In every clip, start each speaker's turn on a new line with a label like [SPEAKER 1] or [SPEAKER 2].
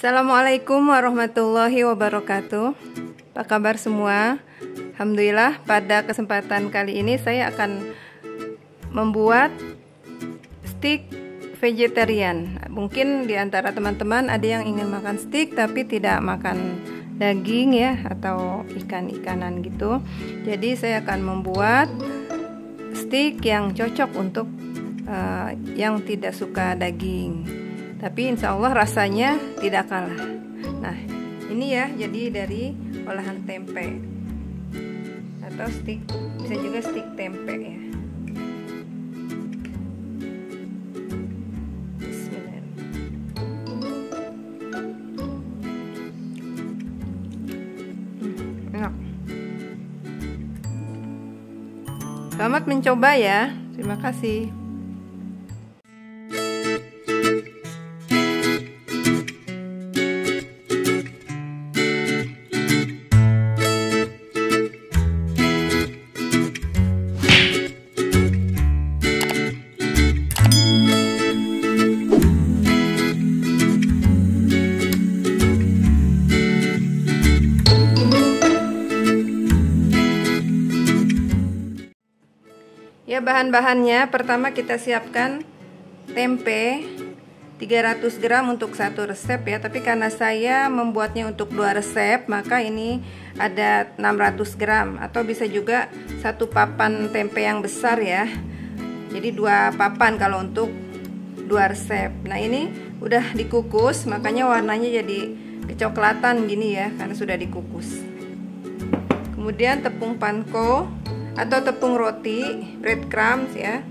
[SPEAKER 1] Assalamualaikum warahmatullahi wabarakatuh. Apa kabar semua? Alhamdulillah, pada kesempatan kali ini saya akan membuat steak vegetarian. Mungkin di antara teman-teman ada yang ingin makan steak tapi tidak makan daging ya, atau ikan-ikanan gitu. Jadi saya akan membuat steak yang cocok untuk yang tidak suka daging. Tapi insya Allah rasanya tidak kalah. Nah, ini ya, jadi dari olahan tempe atau steak, bisa juga steak tempe ya. Bismillah. Enak. Selamat mencoba ya. Terima kasih. Ya, bahan-bahannya pertama kita siapkan tempe 300 gram untuk satu resep ya, tapi karena saya membuatnya untuk 2 resep maka ini ada 600 gram, atau bisa juga satu papan tempe yang besar ya, jadi 2 papan kalau untuk 2 resep. Nah, ini udah dikukus makanya warnanya jadi kecoklatan gini ya, karena sudah dikukus. Kemudian tepung panko atau tepung roti, breadcrumbs ya,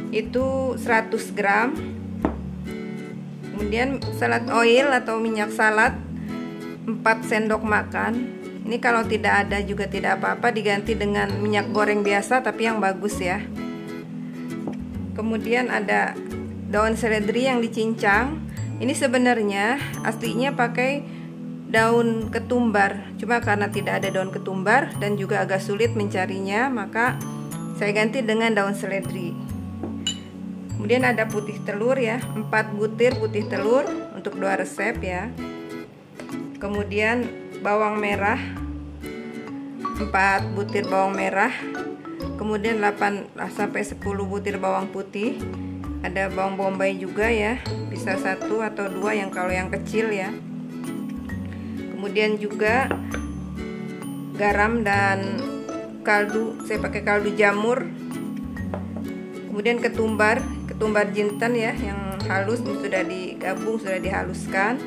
[SPEAKER 1] itu 100 gram. Kemudian salad oil atau minyak salad 4 sendok makan. Ini kalau tidak ada juga tidak apa-apa, diganti dengan minyak goreng biasa tapi yang bagus ya. Kemudian ada daun seledri yang dicincang. Ini sebenarnya aslinya pakai daun ketumbar, cuma karena tidak ada daun ketumbar dan juga agak sulit mencarinya, maka saya ganti dengan daun seledri. Kemudian ada putih telur ya, 4 butir putih telur untuk 2 resep ya. Kemudian bawang merah 4 butir bawang merah. Kemudian 8 sampai 10 butir bawang putih. Ada bawang bombay juga ya, bisa 1 atau 2 yang kalau yang kecil ya. Kemudian juga garam dan kaldu, saya pakai kaldu jamur. Kemudian ketumbar jinten ya, yang halus, ini sudah digabung, sudah dihaluskan.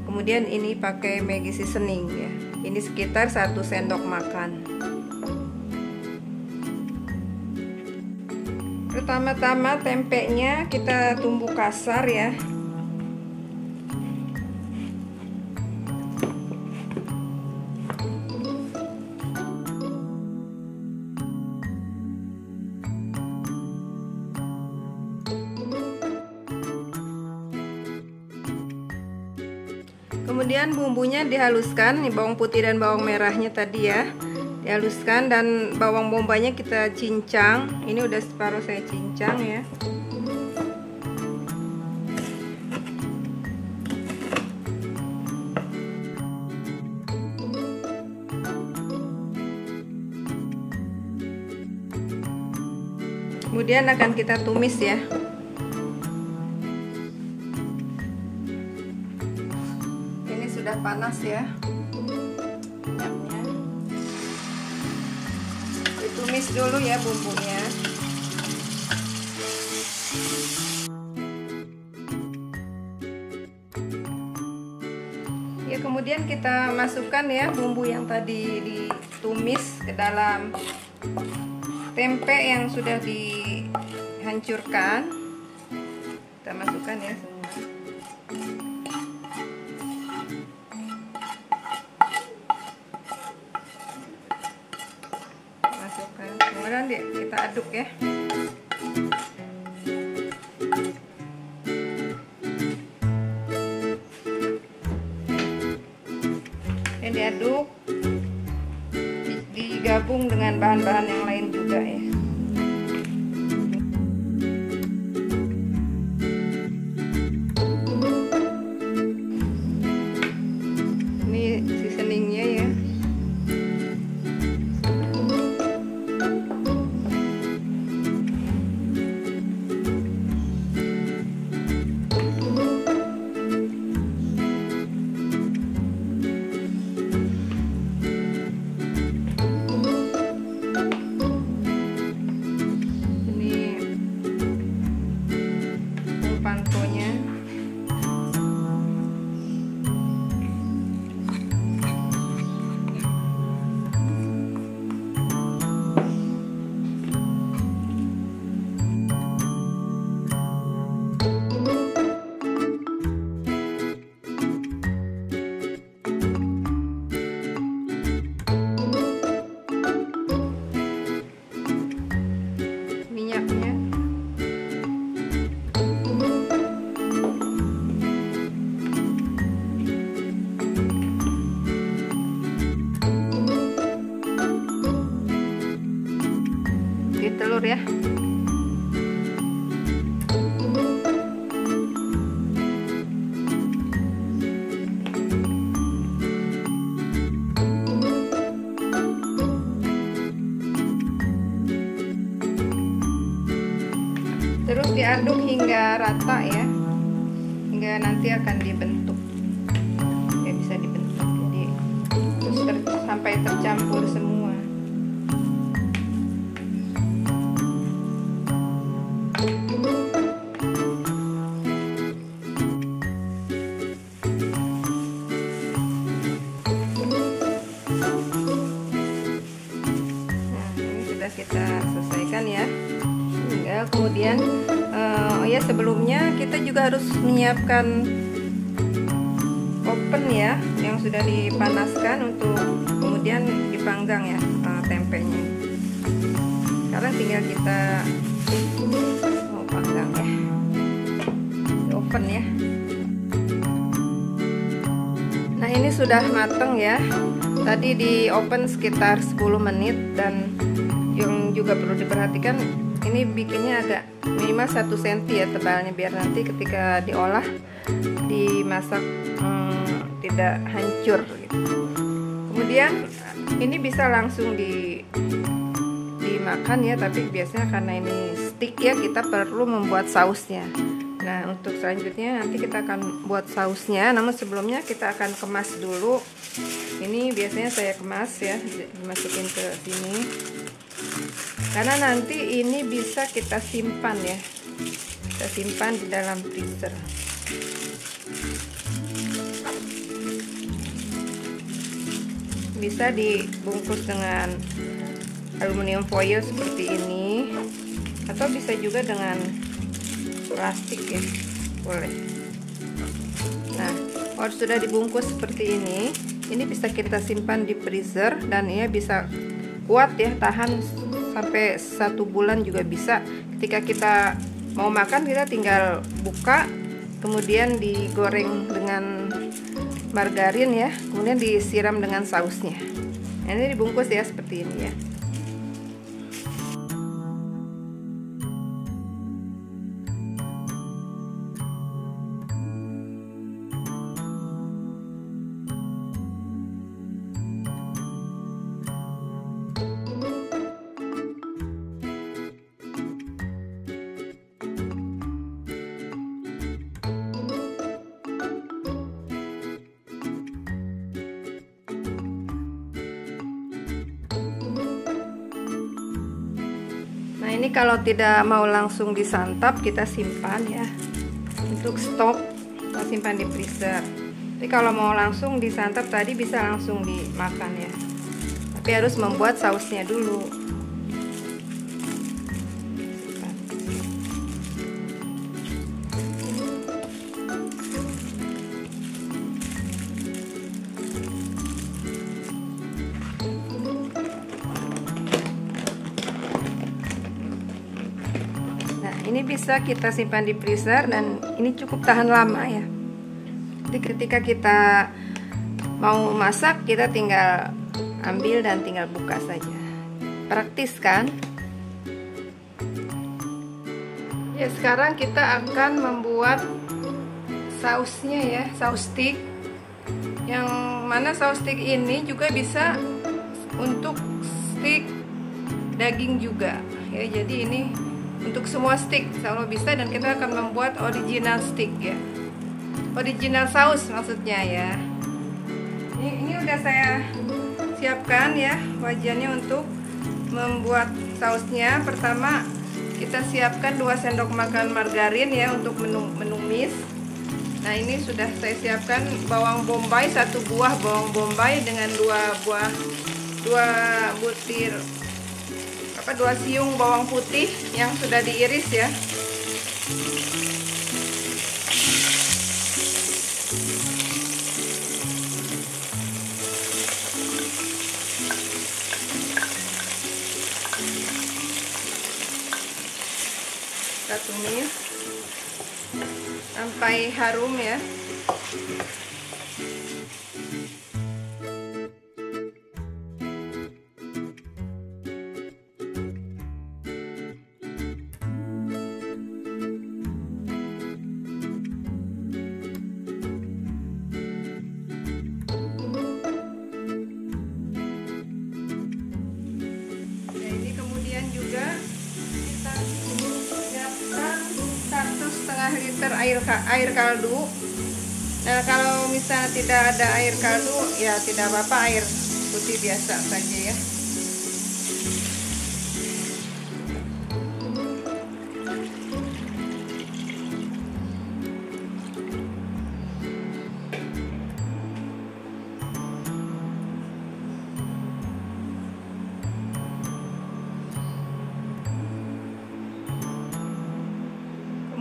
[SPEAKER 1] Kemudian ini pakai Maggi seasoning ya, ini sekitar 1 sendok makan. Pertama-tama tempenya kita tumbuk kasar ya. Kemudian bumbunya dihaluskan, nih bawang putih dan bawang merahnya tadi ya, dihaluskan, dan bawang bombaynya kita cincang. Ini udah separuh saya cincang ya. Kemudian akan kita tumis ya. Sudah panas ya minyaknya, ditumis dulu ya bumbunya. Ya, kemudian kita masukkan ya bumbu yang tadi ditumis ke dalam tempe yang sudah dihancurkan. Kita masukkan ya semua. Kemudian kita aduk ya. Ini diaduk, digabung dengan bahan-bahan yang lain juga ya. hingga rata ya, hingga nanti akan dibentuk ya, bisa dibentuk jadi terus sampai tercampur semua. Kita selesaikan ya. Tinggal kemudian ya sebelumnya kita juga harus menyiapkan oven ya yang sudah dipanaskan untuk kemudian dipanggang ya tempenya. Sekarang tinggal kita mau panggang ya di oven ya. Nah ini sudah mateng ya. Tadi di oven sekitar 10 menit dan yang juga perlu diperhatikan ini bikinnya agak minimal 1 cm ya tebalnya biar nanti ketika diolah dimasak tidak hancur gitu. Kemudian ini bisa langsung dimakan ya, tapi biasanya karena ini stick ya kita perlu membuat sausnya. Nah untuk selanjutnya nanti kita akan buat sausnya, namun sebelumnya kita akan kemas dulu. Ini biasanya saya kemas ya, dimasukin ke sini karena nanti ini bisa kita simpan ya, kita simpan di dalam freezer. Bisa dibungkus dengan aluminium foil seperti ini, atau bisa juga dengan plastik ya, boleh. Nah kalau sudah dibungkus seperti ini bisa kita simpan di freezer dan ini bisa kuat ya, tahan sampai 1 bulan juga bisa. Ketika kita mau makan kita tinggal buka, kemudian digoreng dengan margarin ya, kemudian disiram dengan sausnya. Nah, ini dibungkus ya seperti ini ya. Nah ini kalau tidak mau langsung disantap kita simpan ya, untuk stok kita simpan di freezer. Tapi kalau mau langsung disantap tadi bisa langsung dimakan ya, tapi harus membuat sausnya dulu. Ini bisa kita simpan di freezer dan ini cukup tahan lama ya. Jadi ketika kita mau masak kita tinggal ambil dan tinggal buka saja. Praktis kan? Ya sekarang kita akan membuat sausnya ya, saus stick. Yang mana saus stick ini juga bisa untuk stick daging juga ya. Jadi ini untuk semua stick kalau bisa, dan kita akan membuat original stick ya, original saus maksudnya ya. Ini udah saya siapkan ya wajannya untuk membuat sausnya. Pertama kita siapkan 2 sendok makan margarin ya untuk menumis. Nah ini sudah saya siapkan bawang bombay 1 buah bawang bombay dengan 2 butir 2 siung bawang putih yang sudah diiris ya. Kita tumis sampai harum ya. air kaldu. Nah, kalau misalnya tidak ada air kaldu, ya tidak apa-apa, air putih biasa saja ya.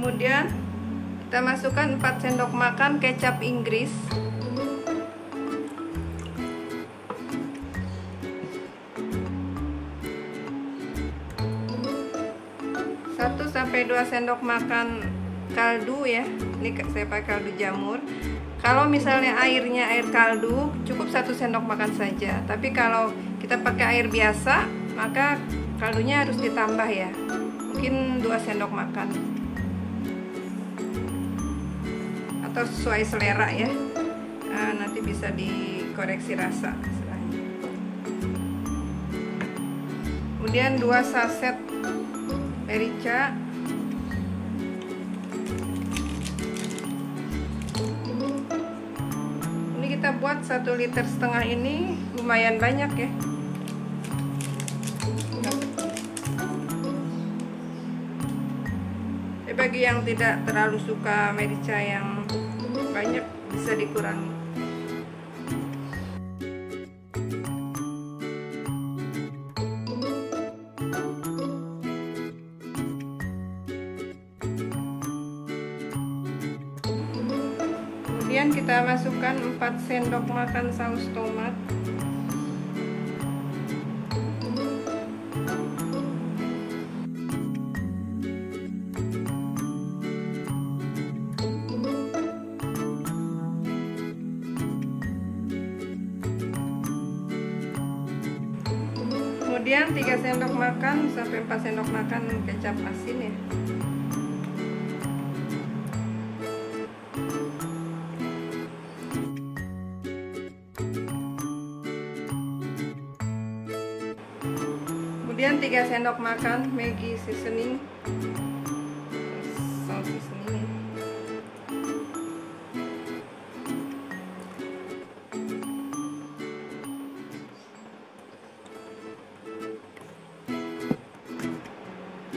[SPEAKER 1] Kemudian kita masukkan 4 sendok makan kecap Inggris. 1-2 sendok makan kaldu ya. Ini saya pakai kaldu jamur. Kalau misalnya airnya air kaldu, cukup 1 sendok makan saja. Tapi kalau kita pakai air biasa, maka kaldunya harus ditambah ya. Mungkin 2 sendok makan. Atau sesuai selera ya. Nanti bisa dikoreksi rasa. Kemudian 2 saset merica. Ini kita buat 1,5 liter ini lumayan banyak ya. Bagi yang tidak terlalu suka merica yang banyak, bisa dikurangi. Kemudian kita masukkan 4 sendok makan saus tomat. Kemudian 3 sendok makan sampai 4 sendok makan kecap asin ya. Kemudian 3 sendok makan Maggi seasoning. Saus seasoning.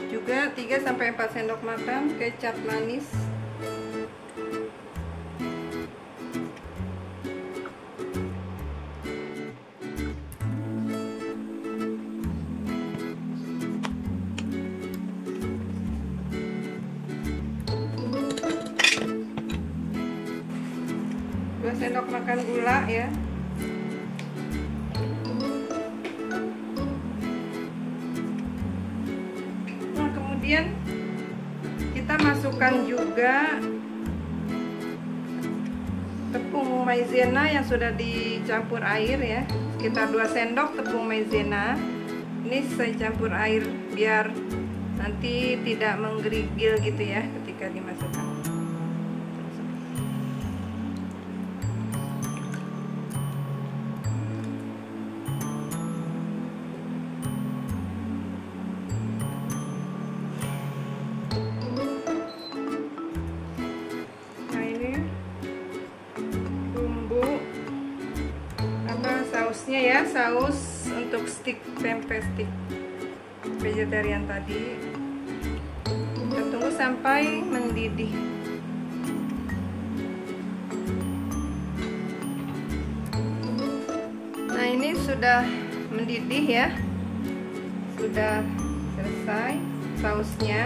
[SPEAKER 1] Juga 3-4 sendok makan kecap manis. Sendok makan gula ya. Nah, kemudian kita masukkan juga tepung maizena yang sudah dicampur air ya, sekitar 2 sendok tepung maizena. Ini saya campur air biar nanti tidak menggerigil gitu ya ketika dimasukkan. Sausnya ya, saus untuk stik tempe stik vegetarian tadi. Kita tunggu sampai mendidih. Nah, ini sudah mendidih ya, sudah selesai sausnya.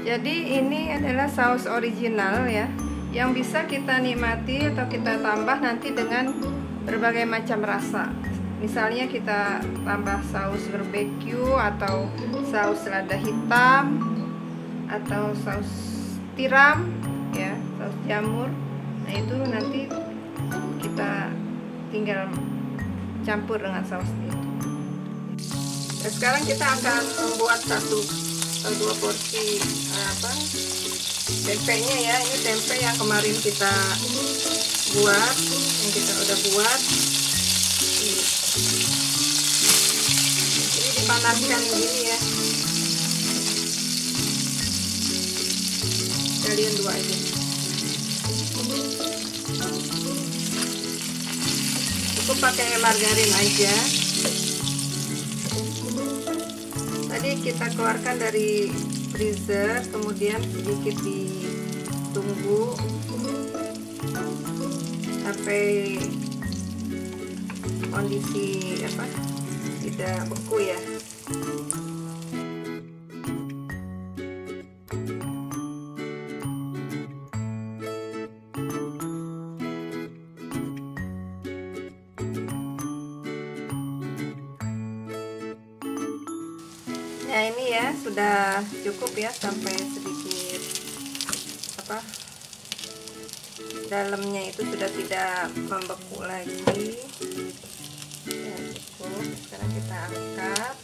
[SPEAKER 1] Jadi ini adalah saus original ya, yang bisa kita nikmati atau kita tambah nanti dengan berbagai macam rasa. Misalnya kita tambah saus barbeque atau saus lada hitam atau saus tiram ya, saus jamur. Nah, itu nanti kita tinggal campur dengan saus itu. Nah, sekarang kita akan membuat 1 atau 2 porsi tempenya ya. Ini tempe yang kemarin kita buat, yang kita udah buat. Ini dipanaskan gini ya. kalian dua aja. Cukup pakai margarin aja. Tadi kita keluarkan dari freezer, kemudian sedikit ditunggu sampai kondisi tidak beku ya. Nah ini ya sudah cukup ya, sampai sedikit dalamnya itu sudah tidak membeku lagi ya, cukup. Sekarang kita angkat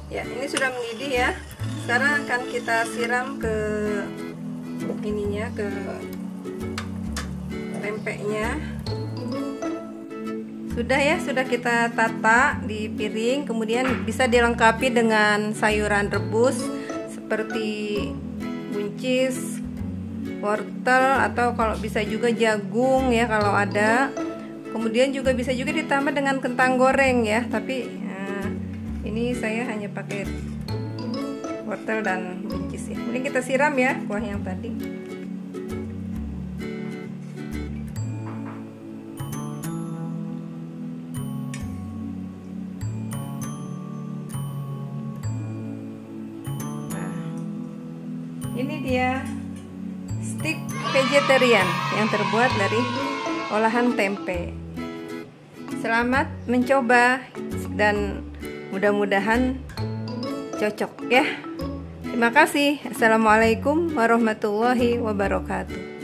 [SPEAKER 1] ya, ini sudah mendidih ya. Sekarang akan kita siram ke ininya, ke tempenya. Sudah ya, sudah kita tata di piring, kemudian bisa dilengkapi dengan sayuran rebus seperti buncis, wortel, atau kalau bisa juga jagung ya kalau ada. Kemudian juga bisa juga ditambah dengan kentang goreng ya, tapi ini saya hanya pakai wortel dan buncis ya. Kemudian kita siram ya kuah yang tadi. Ini dia stik vegetarian yang terbuat dari olahan tempe. Selamat mencoba dan mudah-mudahan cocok ya. Terima kasih. Assalamualaikum warahmatullahi wabarakatuh.